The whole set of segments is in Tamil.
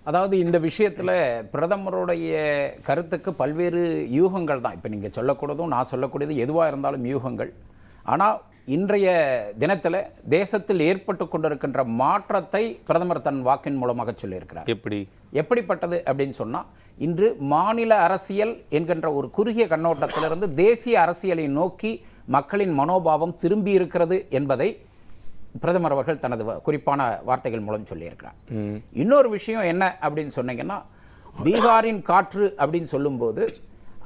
அதாவது இந்த விஷயத்தில் பிரதமருடைய கருத்துக்கு பல்வேறு யூகங்கள் தான். இப்போ நீங்கள் சொல்லக்கூடதும் நான் சொல்லக்கூடியது எதுவாக இருந்தாலும் யூகங்கள். ஆனால் இன்றைய தினத்தில் தேசத்தில் ஏற்பட்டு கொண்டிருக்கின்ற மாற்றத்தை பிரதமர் தன் வாக்கின் மூலமாக சொல்லியிருக்கிறார். எப்படிப்பட்டது அப்படின்னு சொன்னால், இன்று மாநில அரசியல் என்கின்ற ஒரு குறுகிய கண்ணோட்டத்திலிருந்து தேசிய அரசியலை நோக்கி மக்களின் மனோபாவம் திரும்பி இருக்கிறது என்பதை பிரதமர் அவர்கள் தனது குறிப்பான வார்த்தைகள் மூலம் சொல்லியிருக்கிறார். இன்னொரு விஷயம் என்ன அப்படின்னு சொன்னீங்கன்னா, பீகாரின் காற்று அப்படின்னு சொல்லும்போது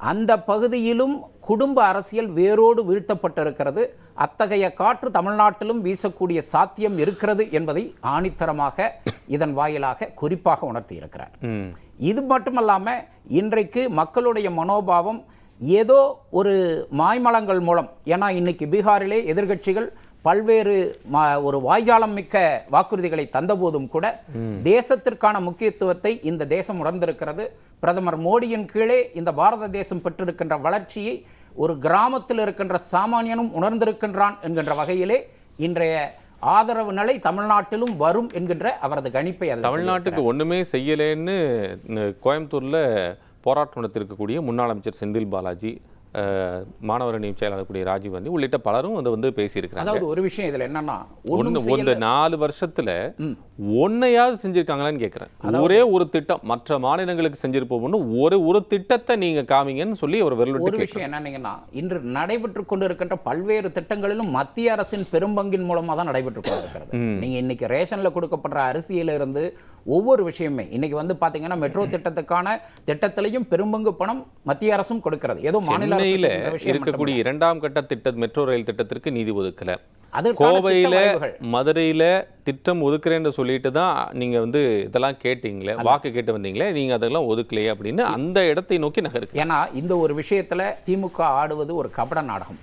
அந்த பகுதியிலும் குடும்ப அரசியல் வேரோடு வீழ்த்தப்பட்டிருக்கிறது. அத்தகைய காற்று தமிழ்நாட்டிலும் வீசக்கூடிய சாத்தியம் இருக்கிறது என்பதை ஆணித்தரமாக இதன் வாயிலாக குறிப்பாக உணர்த்தி இருக்கிறார். இது மட்டுமல்லாமல் இன்றைக்கு மக்களுடைய மனோபாவம் ஏதோ ஒரு மாய்மலங்கள் மூலம், ஏன்னா இன்னைக்கு பீகாரிலே எதிர்கட்சிகள் பல்வேறு ஒரு வாய்ஜாலம் மிக்க வாக்குறுதிகளை தந்தபோதும் கூட தேசத்திற்கான முக்கியத்துவத்தை இந்த தேசம் உணர்ந்திருக்கிறது. பிரதமர் மோடியின் கீழே இந்த பாரத தேசம் பெற்றிருக்கின்ற வளர்ச்சியை ஒரு கிராமத்தில் இருக்கின்ற சாமானியனும் உணர்ந்திருக்கின்றான் என்கின்ற வகையிலே இன்றைய ஆதரவு நிலை தமிழ்நாட்டிலும் வரும் என்கின்ற அவரது கணிப்பை. தமிழ்நாட்டுக்கு ஒண்ணுமே செய்யலேன்னு கோயம்புத்தூர்ல போராட்டம் நடத்திருக்கக்கூடிய முன்னாள் அமைச்சர் செந்தில் பாலாஜி, மாணவரணி செயலாளர் கூடிய ராஜீவ் காந்தி உள்ளிட்ட பலரும் வந்து பேசியிருக்கிறாங்க. அதாவது ஒரு விஷயம் இதுல என்னன்னா, இந்த 4 வருஷத்துல ஒன்னையாவது செஞ்சிருக்காங்களான்னு கேட்கிறேன். ஒரே ஒரு திட்டம் மற்ற மாநிலங்களுக்கு செஞ்சிருப்போம்னு ஒரு திட்டத்தை நீங்க காமிங்கன்னு சொல்லி ஒரு விஷயம் என்னன்னீங்கன்னா, இன்று நடைபெற்று கொண்டு இருக்கின்ற பல்வேறு திட்டங்களிலும் மத்திய அரசின் பெரும்பங்கின் மூலமா தான் நடைபெற்று கொண்டிருக்கிறது. நீங்க இன்னைக்கு ரேஷன்ல கொடுக்கப்படுற அரிசியில இருந்து ஒவ்வொரு விஷயமே இன்னைக்கு வந்து பாத்தீங்கன்னா, மெட்ரோ திட்டத்திலையும் பெரும்பங்கு பணம் மத்திய அரசும் கொடுக்கிறது. ஏதோ மாநில இருக்கக்கூடிய 2ஆம் கட்ட திட்டம் மெட்ரோ ரயில் திட்டத்திற்கு நிதி ஒதுக்கல. கோவையில மதுரையில திட்டம் ஒதுக்குறேன்னு சொல்லிட்டு தான் நீங்க வந்து இதெல்லாம் கேட்டீங்களே, வாக்கு கேட்டு வந்தீங்களே, நீங்க அதெல்லாம் ஒதுக்கலையே அப்படின்னு அந்த இடத்தை நோக்கி நகருக்கு. ஏன்னா இந்த ஒரு விஷயத்துல திமுக ஆடுவது ஒரு கபட நாடகம்,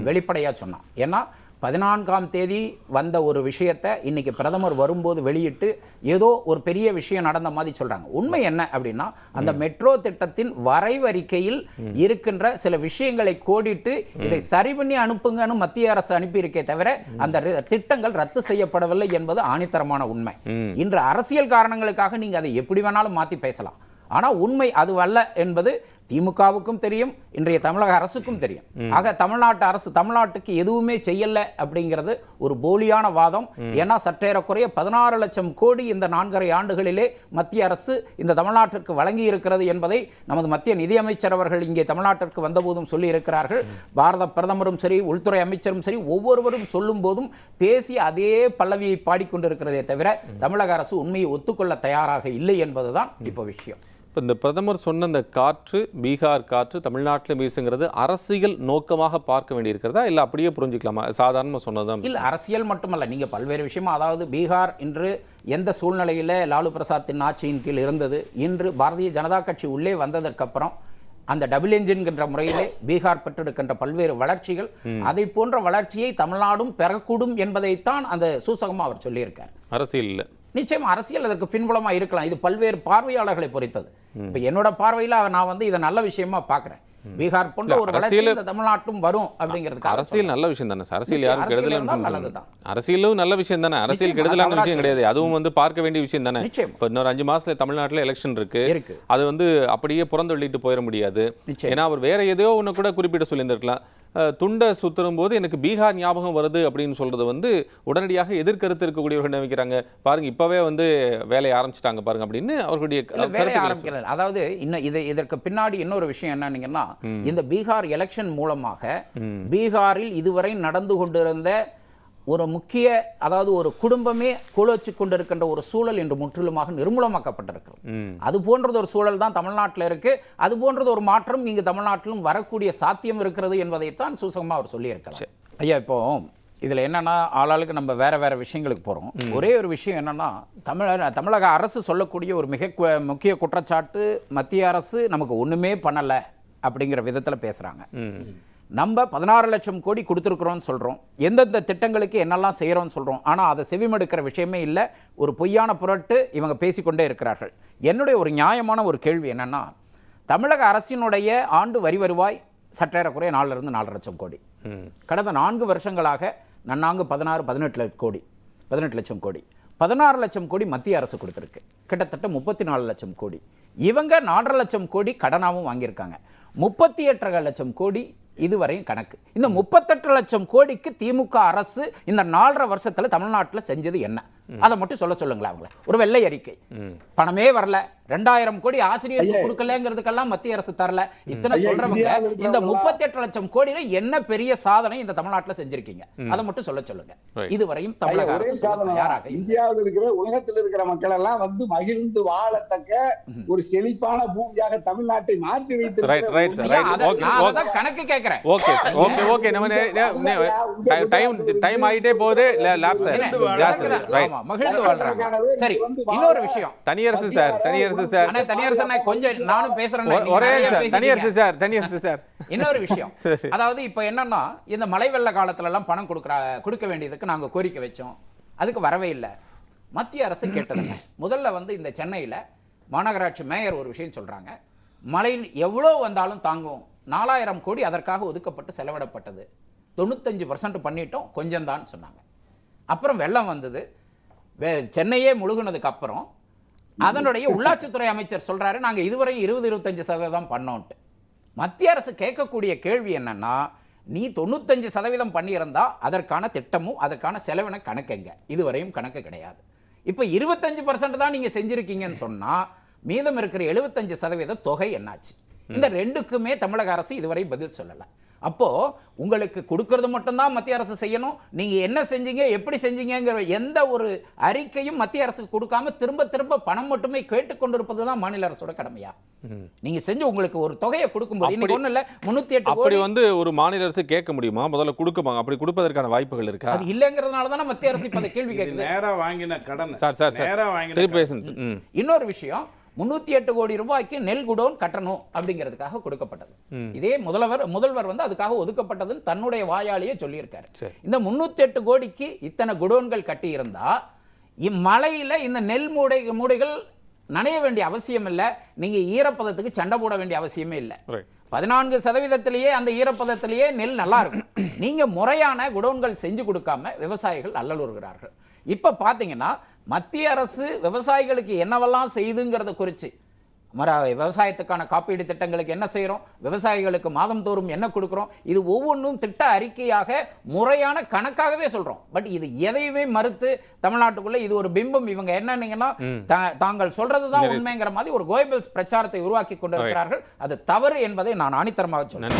வெளிப்படையா சொன்னா. ஏன்னா 14ஆம் தேதி வந்த ஒரு விஷயத்தை இன்னைக்கு பிரதமர் வரும்போது வெளியிட்டு ஏதோ ஒரு பெரிய விஷயம் நடந்த மாதிரி சொல்றாங்க. உண்மை என்ன அப்படின்னா, அந்த மெட்ரோ திட்டத்தின் வரைவறிக்கையில் இருக்கின்ற சில விஷயங்களை கோடிட்டு இதை சரி பண்ணி அனுப்புங்கன்னு மத்திய அரசு அனுப்பியிருக்கே தவிர அந்த திட்டங்கள் ரத்து செய்யப்படவில்லை என்பது ஆணித்தரமான உண்மை. இன்று அரசியல் காரணங்களுக்காக நீங்க அதை எப்படி வேணாலும் மாத்தி பேசலாம். ஆனா உண்மை அது அல்ல என்பது திமுகவுக்கும் தெரியும், இன்றைய தமிழக அரசுக்கும் தெரியும். ஆக தமிழ்நாட்டு அரசு தமிழ்நாட்டுக்கு எதுவுமே செய்யல அப்படிங்கிறது ஒரு போலியான வாதம். ஏன்னா சற்றேறக்குறைய 16 லட்சம் கோடி இந்த 4.5 ஆண்டுகளிலே மத்திய அரசு இந்த தமிழ்நாட்டிற்கு வழங்கி இருக்கிறது என்பதை நமது மத்திய நிதியமைச்சர் அவர்கள் இங்கே தமிழ்நாட்டிற்கு வந்தபோதும் சொல்லி இருக்கிறார்கள். பாரத பிரதமரும் சரி, உள்துறை அமைச்சரும் சரி, ஒவ்வொருவரும் சொல்லும் போதும் பேசி அதே பல்லவியை பாடிக்கொண்டிருக்கிறதே தவிர தமிழக அரசு உண்மையை ஒத்துக்கொள்ள தயாராக இல்லை என்பதுதான் இப்போ விஷயம். இந்த பிரதமர் சொன்ன அந்த காற்று, பீகார் காற்று தமிழ்நாட்டில் வீசுங்கிறது அரசியல் நோக்கமாக பார்க்க வேண்டியிருக்கிறதா, இல்லை அப்படியே புரிஞ்சுக்கலாமா? சாதாரணமாக சொன்னதான் இல்லை, அரசியல் மட்டுமல்ல. நீங்கள் பல்வேறு விஷயமா, அதாவது பீகார் இன்று எந்த சூழ்நிலையில் லாலு பிரசாத்தின் ஆட்சியின் கீழ் இருந்தது, இன்று பாரதிய ஜனதா கட்சி உள்ளே வந்ததற்கப்புறம் அந்த டபுள் என்ஜின்கின்ற முறையிலே பீகார் பெற்றிருக்கின்ற பல்வேறு வளர்ச்சிகள், அதை போன்ற வளர்ச்சியை தமிழ்நாடும் பெறக்கூடும் என்பதைத்தான் அந்த சூசகமாக அவர் சொல்லியிருக்கார். அரசியல் இல்லை, நிச்சயம் அரசியல் அதற்கு பின்புலமா இருக்கலாம். இது பல்வேறு பார்வையாளர்களை பொறுத்தது. இப்ப என்னோட பார்வையில நான் வந்து இதை நல்ல விஷயமா பாக்குறேன். பீகார் போன்ற ஒரு வளர்ச்சி தமிழ்நாட்டும் வரும் அப்படிங்கிறது அரசியல் நல்ல விஷயம் தானே. அரசியல் யாரும் கெடுதல், அரசியலும் நல்ல விஷயம் தானே. அரசியல் கெடுதலான விஷயம் கிடையாது. அதுவும் வந்து பார்க்க வேண்டிய விஷயம் தானே. இப்போ இன்னொரு 5 மாசத்துல தமிழ்நாட்டில் எலெக்ஷன் இருக்கு. அது வந்து அப்படியே புறந்தள்ளிட்டு போயிட முடியாது. ஏன்னா அவர் வேற ஏதோ ஒன்று கூட குறிப்பிட்டு சொல்லியிருந்திருக்கலாம். துண்டை சுத்துறும் போது எனக்கு பீகார் ஞாபகம் வருது அப்படின்னு சொல்றது வந்து உடனடியாக எதிர்கருத்து இருக்கக்கூடியவர்கள் நினைக்கிறாங்க. பாருங்க இப்பவே வந்து வேலையை ஆரம்பிச்சிட்டாங்க பாருங்க அப்படின்னு அவர்களுடைய கருத்து. அதாவது இன்னும் இதற்கு பின்னாடி இன்னொரு விஷயம் என்னன்னீங்கன்னா, இந்த பீகார் எலெக்ஷன் மூலமாக பீகாரில் இதுவரை நடந்து கொண்டிருந்த ஒரு முக்கிய, அதாவது ஒரு குடும்பமே கோலோச்சு கொண்டிருக்கின்ற ஒரு சூழல் இன்று முற்றிலுமாக நிர்மூலமாக்கப்பட்டிருக்கிறது. அது போன்றது ஒரு சூழல் தான் தமிழ்நாட்டில் இருக்கு. அது போன்றது ஒரு மாற்றம் இங்கு தமிழ்நாட்டிலும் வரக்கூடிய சாத்தியம் இருக்கிறது என்பதைத்தான் சூசகமாக அவர் சொல்லியிருக்கிறார். ஐயா, இப்போ இதில் என்னன்னா, ஆளாளுக்கு நம்ம வேற வேற விஷயங்களுக்கு போகிறோம். ஒரே ஒரு விஷயம் என்னன்னா, தமிழக அரசு சொல்லக்கூடிய ஒரு மிக முக்கிய குற்றச்சாட்டு, மத்திய அரசு நமக்கு ஒன்றுமே பண்ணலை அப்படிங்கிற விதத்தில் பேசுகிறாங்க. நம்ம 16 லட்சம் கோடி கொடுத்துருக்குறோம்னு சொல்கிறோம், எந்தெந்த திட்டங்களுக்கு என்னெல்லாம் செய்கிறோம்னு சொல்கிறோம். ஆனால் அதை செவிமடுக்கிற விஷயமே இல்லை. ஒரு பொய்யான புரட்டு இவங்க பேசிக்கொண்டே இருக்கிறார்கள். என்னுடைய ஒரு நியாயமான ஒரு கேள்வி என்னென்னா, தமிழக அரசினுடைய ஆண்டு வரி வருவாய் சற்றேறக்குறைய 4 லட்சம் கோடி. கடந்த 4 வருஷங்களாக நன்னாங்கு 18 லட்சம் கோடி. 16 லட்சம் கோடி மத்திய அரசு கொடுத்துருக்கு, கிட்டத்தட்ட 34 லட்சம் கோடி. இவங்க 4.5 லட்சம் கோடி கடனாகவும் வாங்கியிருக்காங்க. 38 லட்சம் கோடி இதுவரையும் கணக்கு. இந்த 38 லட்சம் கோடிக்கு திமுக அரசு இந்த 4.5 வருஷத்துல தமிழ்நாட்டில் செஞ்சது என்ன? அதை மட்டும் சொல்லுங்களேன். அவங்கள ஒரு வெள்ளை அறிக்கை, பணமே வரல, 2000 கோடி ஆசிரியருக்கு கொடுக்கலங்கிறதுக்கெல்லாம் மத்திய அரசு தரல. இத்தனை சொல்றவங்க இந்த 38 லட்சம் கோடியில என்ன பெரிய சாதனை இந்த தமிழ்நாட்டில் செஞ்சிருக்கீங்க? அதை மட்டும் சொல்லுங்க. இதுவரையும் தமிழக அரசு தயாராக இந்தியாவில் இருக்கிற உலகத்தில் இருக்கிற மக்கள் எல்லாம் வந்து மகிழ்ந்து வாழத்தக்க ஒரு செழிப்பான பூமியாக தமிழ்நாட்டை மாற்றி வைத்து கணக்கு கேட்கிறேன். டைம் ஆயிட்டே போகுது. மகிழ்ந்து வாழ்றாங்க. சரி, இன்னொரு விஷயம், தனியரசு சார் கொஞ்சம் நானும் பேசுறேன். இன்னொரு விஷயம், அதாவது இப்ப என்னன்னா, இந்த மழை வெள்ள காலத்துல எல்லாம் பணம் கொடுக்க வேண்டியதுக்கு நாங்க கோரிக்கை வச்சோம், அதுக்கு வரவே இல்லை. மத்திய அரசு கேட்டதுங்க. முதல்ல வந்து இந்த சென்னையில மாநகராட்சி மேயர் ஒரு விஷயம் சொல்றாங்க, மழை எவ்வளவு வந்தாலும் தாங்கும், 4000 கோடி அதற்காக ஒதுக்கப்பட்டு செலவிடப்பட்டது, 95% பண்ணிட்டோம், கொஞ்சம் தான் சொன்னாங்க. அப்புறம் வெள்ளம் வந்தது, சென்னையே முழுகுனதுக்கு அப்புறம் அதனுடைய உள்ளாட்சித்துறை அமைச்சர் சொல்றாரு, நாங்க இதுவரை 20-25% பண்ணோம்ட்டு. மத்திய அரசு கேட்கக்கூடிய கேள்வி என்னன்னா, நீ 95% பண்ணியிருந்தா அதற்கான திட்டமும் அதற்கான செலவின கணக்குங்க. இதுவரையும் கணக்கு கிடையாது. இப்போ 25% தான் நீங்க செஞ்சிருக்கீங்கன்னு சொன்னா மீதம் இருக்கிற 75% தொகை என்னாச்சு? இந்த ரெண்டுக்குமே தமிழக அரசு இதுவரை பதில் சொல்லல. அப்போ உங்களுக்கு கொடுக்கிறது மட்டும்தான் மத்திய அரசு செய்யணும், நீங்க என்ன செஞ்சீங்க, எப்படி செஞ்சீங்கிற எந்த ஒரு அறிக்கையும் மத்திய அரசுக்கு கொடுக்காம திரும்ப பணம் மட்டுமே கேட்டுக்கொண்டிருப்பதுதான் மாநில அரசோட கடமையா? நீங்க செஞ்சு உங்களுக்கு ஒரு தொகையை கொடுக்கும்போது இன்னைக்கு ஒண்ணு இல்ல 308 அப்படி வந்து ஒரு மாநில அரசு கேட்க முடியுமா? முதல்ல கொடுக்குமா? அப்படி கொடுப்பதற்கான வாய்ப்புகள் இருக்கா? அது இல்லங்கிறதுனால தான மத்திய அரசு இப்ப கேள்வி கேக்குது. நேரா வாங்கின கடன் சார் நேரா வாங்கின திருப்பி பேசுங்க. இன்னொரு விஷயம், 308 கோடி ரூபாய்க்கு நெல் குடோன் கட்டணும் அப்படிங்கிறதுக்காக கொடுக்கப்பட்டது. இதே முதல்வர் வந்து அதுக்காக ஒதுக்கப்பட்டதுன்னு தன்னுடைய வாயாலேயே சொல்லியிருக்காரு. இந்த 308 கோடிக்கு இத்தனை குடோன்கள் கட்டி இருந்தா இம்மழையில இந்த நெல் மூடைகள் நனைய வேண்டிய அவசியம் இல்லை, நீங்க ஈரப்பதத்துக்கு சண்டை போட வேண்டிய அவசியமே இல்லை. 14% அந்த ஈரப்பதத்திலேயே நெல் நல்லா இருக்கும். நீங்க முறையான குடோன்கள் செஞ்சு கொடுக்காம விவசாயிகள் அல்லலுறுகிறார்கள். இப்ப பாத்தீங்கன்னா மத்திய அரசு விவசாயிகளுக்கு என்னவெல்லாம் செய்துங்கிறத குறித்து, விவசாயத்துக்கான காப்பீடு திட்டங்களுக்கு என்ன செய்யறோம், விவசாயிகளுக்கு மாதம் தோறும் என்ன கொடுக்கிறோம், இது ஒவ்வொன்றும் திட்ட அறிக்கையாக முறையான கணக்காகவே சொல்றோம். பட் இது எதையுமே மறுத்து தமிழ்நாட்டுக்குள்ள இது ஒரு பிம்பம், இவங்க என்னன்னீங்கன்னா தாங்கள் சொல்றதுதான் உண்மைங்கிற மாதிரி ஒரு கோயபிள்ஸ் பிரச்சாரத்தை உருவாக்கி கொண்டிருக்கிறார்கள். அது தவறு என்பதை நான் ஆணித்தரமாக சொன்னேன்.